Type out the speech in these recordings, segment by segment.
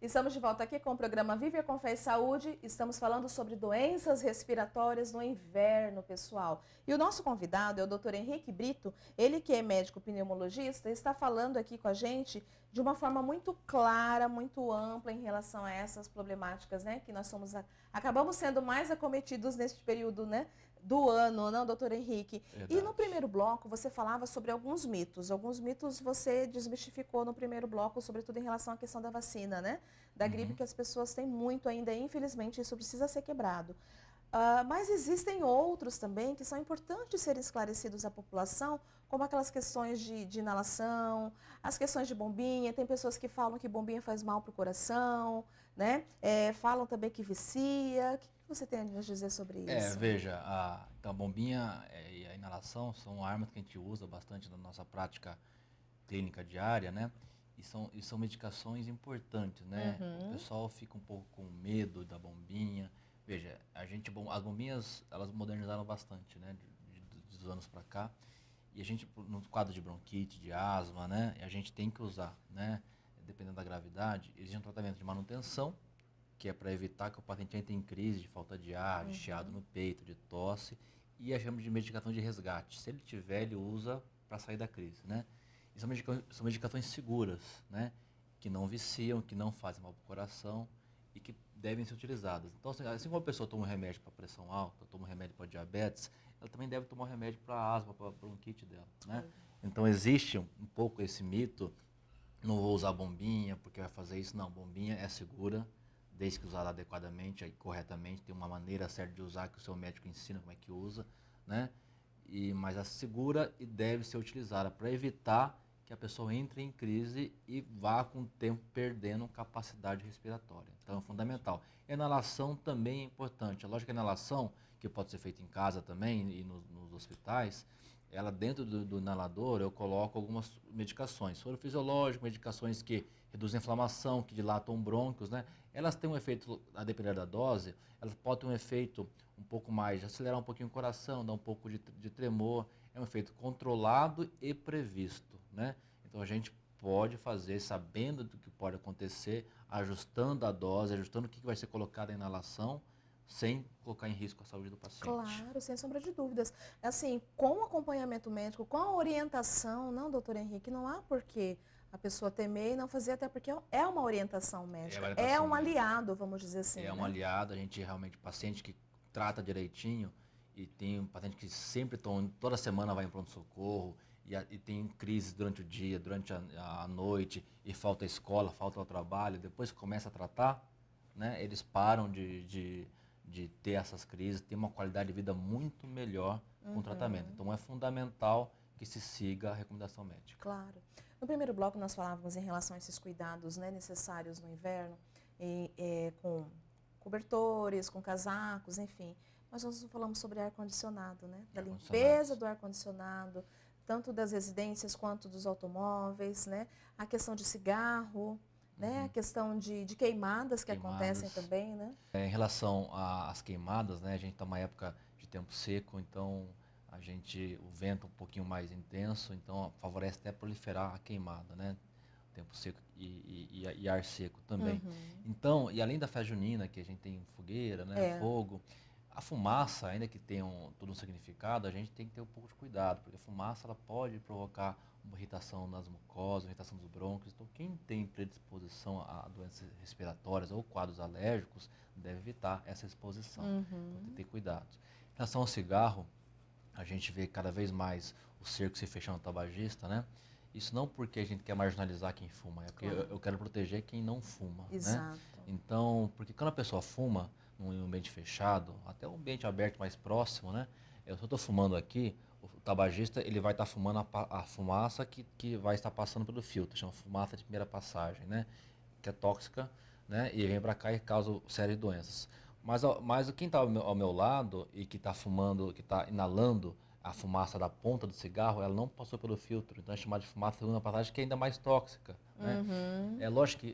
Estamos de volta aqui com o programa Viver com Fé e Saúde. Estamos falando sobre doenças respiratórias no inverno, pessoal. E o nosso convidado é o Dr. Henrique Brito, ele que é médico pneumologista, está falando aqui com a gente de uma forma muito clara, muito ampla em relação a essas problemáticas, né? Que nós acabamos sendo mais acometidos neste período, né? Do ano, não, doutor Henrique? Verdade. E no primeiro bloco você falava sobre alguns mitos. Alguns mitos você desmistificou no primeiro bloco, sobretudo em relação à questão da vacina, né? Da gripe, que as pessoas têm muito ainda, infelizmente, isso precisa ser quebrado. Mas existem outros também que são importantes serem esclarecidos à população, como aquelas questões de inalação, as questões de bombinha. Tem pessoas que falam que bombinha faz mal para o coração, né? Falam também que vicia. O que você tem a nos dizer sobre isso? Veja, então a bombinha e a inalação são armas que a gente usa bastante na nossa prática clínica diária, né? E são medicações importantes, né? O pessoal fica um pouco com medo da bombinha. Veja, as bombinhas, elas modernizaram bastante, né? Dos anos para cá. E a gente, no quadro de bronquite, de asma, né? A gente tem que usar, né? Dependendo da gravidade, existe um tratamento de manutenção, que é para evitar que o paciente entre em crise de falta de ar, de chiado no peito, de tosse, e a chama de medicação de resgate. Se ele tiver, ele usa para sair da crise, né? E são medicações seguras, né? Que não viciam, que não fazem mal para o coração e que devem ser utilizadas. Então, assim como a pessoa toma um remédio para pressão alta, toma um remédio para diabetes, ela também deve tomar um remédio para asma, para bronquite dela, né? Então, existe um pouco esse mito, não vou usar bombinha porque vai fazer isso. Não, bombinha é segura, desde que usada adequadamente e corretamente, tem uma maneira certa de usar que o seu médico ensina como é que usa, né? Mas é segura e deve ser utilizada para evitar que a pessoa entre em crise e vá com o tempo perdendo capacidade respiratória. Então é fundamental. A inalação também é importante. A lógica que a inalação, que pode ser feita em casa também e nos hospitais, ela dentro do inalador eu coloco algumas medicações, soro fisiológico, medicações que reduzem a inflamação, que dilatam brônquios, né? Elas têm um efeito, a depender da dose, elas podem ter um efeito um pouco mais, acelerar um pouquinho o coração, dar um pouco de tremor, é um efeito controlado e previsto, né? Então a gente pode fazer sabendo do que pode acontecer, ajustando a dose, ajustando o que vai ser colocado na inalação, sem colocar em risco a saúde do paciente. Claro, sem sombra de dúvidas. Assim, com o acompanhamento médico, com a orientação, não, doutor Henrique, não há porquê a pessoa temer e não fazer, até porque é uma orientação médica, é um aliado, vamos dizer assim. É um aliado, a gente realmente, paciente que trata direitinho, e tem um paciente que sempre toda semana vai em pronto-socorro, e tem crises durante o dia, durante a noite, e falta escola, falta o trabalho, depois que começa a tratar, né, eles param de ter essas crises, tem uma qualidade de vida muito melhor com o tratamento. Então é fundamental que se siga a recomendação médica. Claro. No primeiro bloco nós falávamos em relação a esses cuidados, né, necessários no inverno, com cobertores, com casacos, enfim. Mas nós falamos sobre ar-condicionado, né? Da limpeza do ar-condicionado, tanto das residências quanto dos automóveis, né? A questão de cigarro, né? A questão de queimadas que acontecem também, né? Em relação às queimadas, né? A gente está numa época de tempo seco, então o vento um pouquinho mais intenso, então favorece até proliferar a queimada, né? Tempo seco e ar seco também. Então, e além da festa junina, que a gente tem fogueira, né? Fogo, a fumaça, ainda que tenha todo um significado, a gente tem que ter um pouco de cuidado, porque a fumaça ela pode provocar uma irritação nas mucosas, uma irritação dos brônquios. Então, quem tem predisposição a doenças respiratórias ou quadros alérgicos deve evitar essa exposição. Então, tem que ter cuidado. Em relação ao cigarro, a gente vê cada vez mais o cerco se fechando no tabagista, né? Isso não porque a gente quer marginalizar quem fuma, é porque eu quero proteger quem não fuma, Exato. né? Então, porque quando a pessoa fuma num ambiente fechado, até um ambiente aberto mais próximo, né? Se eu estou fumando aqui, o tabagista ele vai estar fumando a fumaça que vai estar passando pelo filtro, chama fumaça de primeira passagem, né? Que é tóxica, né? E vem para cá e causa série de doenças. Mas quem está ao meu lado e que está fumando, que está inalando a fumaça da ponta do cigarro, ela não passou pelo filtro. Então é chamada de fumaça de segunda passagem, que é ainda mais tóxica, né? É lógico que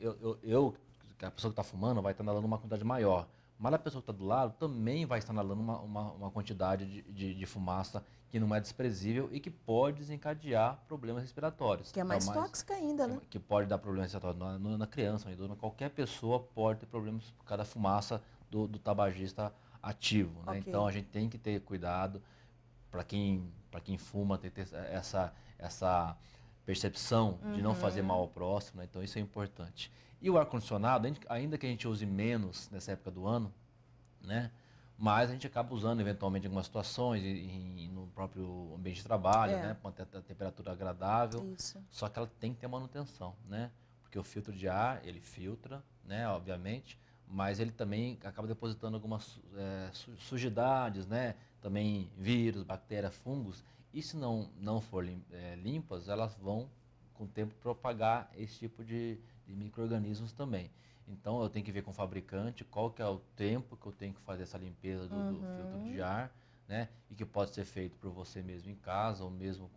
que a pessoa que está fumando vai estar inalando uma quantidade maior, Mas a pessoa que está do lado também vai estar inalando uma quantidade de fumaça que não é desprezível e que pode desencadear problemas respiratórios. Que é mais tóxica ainda, né? Que pode dar problemas respiratórios na criança, no idoso, qualquer pessoa pode ter problemas por causa da fumaça do tabagista ativo, né? Ok. Então a gente tem que ter cuidado para quem fuma, ter essa percepção de não fazer mal ao próximo, né? Então isso é importante. E o ar-condicionado, ainda que a gente use menos nessa época do ano, né? Mas a gente acaba usando eventualmente em algumas situações, no próprio ambiente de trabalho, né? Para manter a temperatura agradável. Isso. Só que ela tem que ter manutenção, né? Porque o filtro de ar, ele filtra, né? Obviamente, mas ele também acaba depositando algumas sujidades, né? Também vírus, bactérias, fungos. E se não for limpas, elas vão, com o tempo, propagar esse tipo de micro-organismos também. Então eu tenho que ver com o fabricante qual que é o tempo que eu tenho que fazer essa limpeza do filtro de ar, né? E que pode ser feito por você mesmo em casa ou mesmo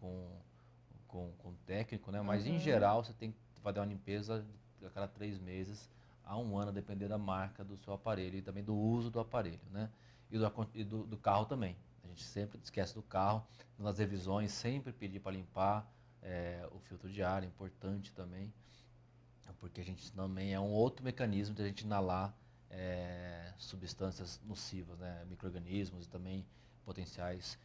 com técnico, né? Mas em geral você tem que fazer uma limpeza a cada 3 meses a 1 ano, dependendo da marca do seu aparelho e também do uso do aparelho, né? E do carro também. A gente sempre esquece do carro, nas revisões sempre pedir para limpar o filtro de ar, é importante também. Porque a gente também é um outro mecanismo de a gente inalar substâncias nocivas, né? Micro-organismos e também potenciais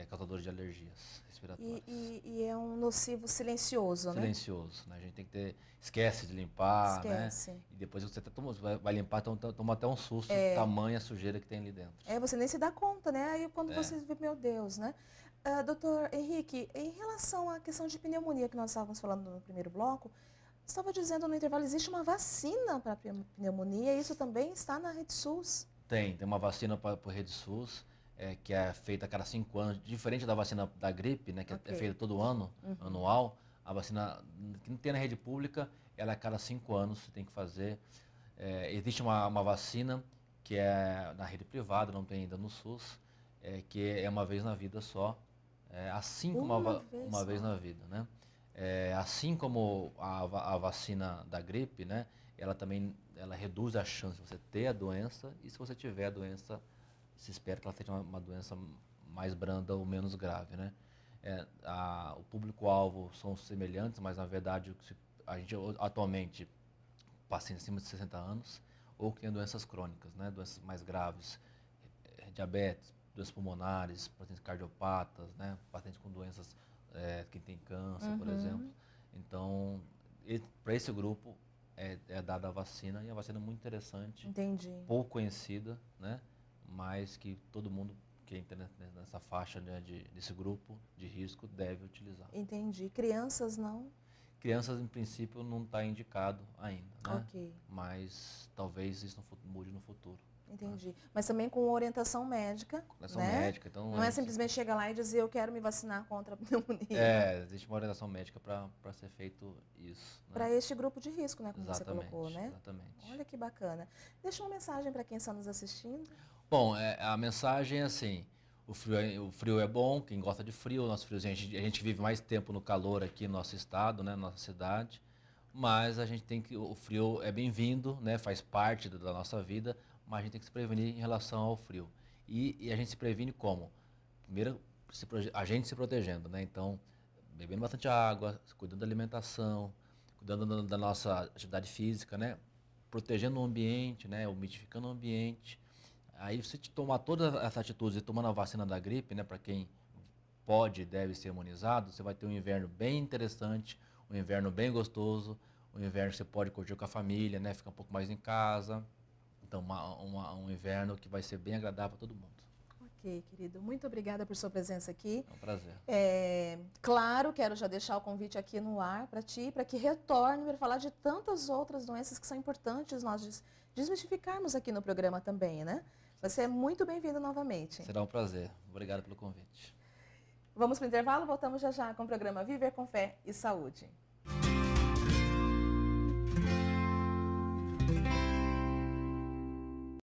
causadores de alergias respiratórias. E é um nocivo silencioso, né? Silencioso, né? A gente tem que esquece de limpar, Esquece. né? E depois você vai limpar, então toma até um susto, tamanha sujeira que tem ali dentro. Você nem se dá conta, né? Aí quando você vê, meu Deus, né? Doutor Henrique, em relação à questão de pneumonia que nós estávamos falando no primeiro bloco, estava dizendo no intervalo, existe uma vacina para pneumonia e isso também está na Rede SUS? Tem uma vacina para a Rede SUS, que é feita a cada 5 anos, diferente da vacina da gripe, né, que é feita todo ano, anual. A vacina que não tem na rede pública, ela é a cada 5 anos, você tem que fazer. Existe uma vacina que é na rede privada, não tem ainda no SUS, que é uma vez na vida só, assim como uma vez na vida, né? Assim como a vacina da gripe, né, ela reduz a chance de você ter a doença e se você tiver a doença, se espera que ela seja uma doença mais branda ou menos grave, né? O público-alvo são semelhantes, mas na verdade a gente atualmente pacientes acima de 60 anos ou que têm doenças crônicas, né, doenças mais graves, diabetes, doenças pulmonares, pacientes cardiopatas, né, pacientes com doenças quem tem câncer, por exemplo. Então, para esse grupo é dada a vacina e a vacina é muito interessante. Entendi. Pouco conhecida, né? Mas que todo mundo que entra nessa faixa, né, desse grupo de risco deve utilizar. Entendi. Crianças não? Crianças, em princípio, não está indicado ainda, né? Ok. Mas talvez isso mude no futuro. Entendi. Mas também com orientação médica, Orientação né? médica, então Não é simplesmente chegar lá e dizer eu quero me vacinar contra a pneumonia. Existe uma orientação médica para ser feito isso. Né? Para este grupo de risco, né? Como exatamente, você colocou, né? Exatamente. Olha que bacana. Deixa uma mensagem para quem está nos assistindo. Bom, a mensagem é assim, o frio é bom, quem gosta de frio, nosso friozinho, a gente vive mais tempo no calor aqui no nosso estado, né, nossa cidade, mas a gente o frio é bem-vindo, né, faz parte da nossa vida, mas a gente tem que se prevenir em relação ao frio. E a gente se previne como? Primeiro, a gente se protegendo, né, então, bebendo bastante água, cuidando da alimentação, cuidando da nossa atividade física, né, protegendo o ambiente, né, umidificando o ambiente. Aí você tomar todas essas atitudes e tomando a vacina da gripe, né, para quem pode e deve ser imunizado, você vai ter um inverno bem interessante, um inverno bem gostoso, um inverno que você pode curtir com a família, né, ficar um pouco mais em casa. Então, um inverno que vai ser bem agradável para todo mundo. Ok, querido. Muito obrigada por sua presença aqui. É um prazer. Claro, quero já deixar o convite aqui no ar para ti, para que retorne para falar de tantas outras doenças que são importantes nós desmistificarmos aqui no programa também, né? Você é muito bem-vindo novamente. Será um prazer. Obrigado pelo convite. Vamos para o intervalo, voltamos já já com o programa Viver com Fé e Saúde.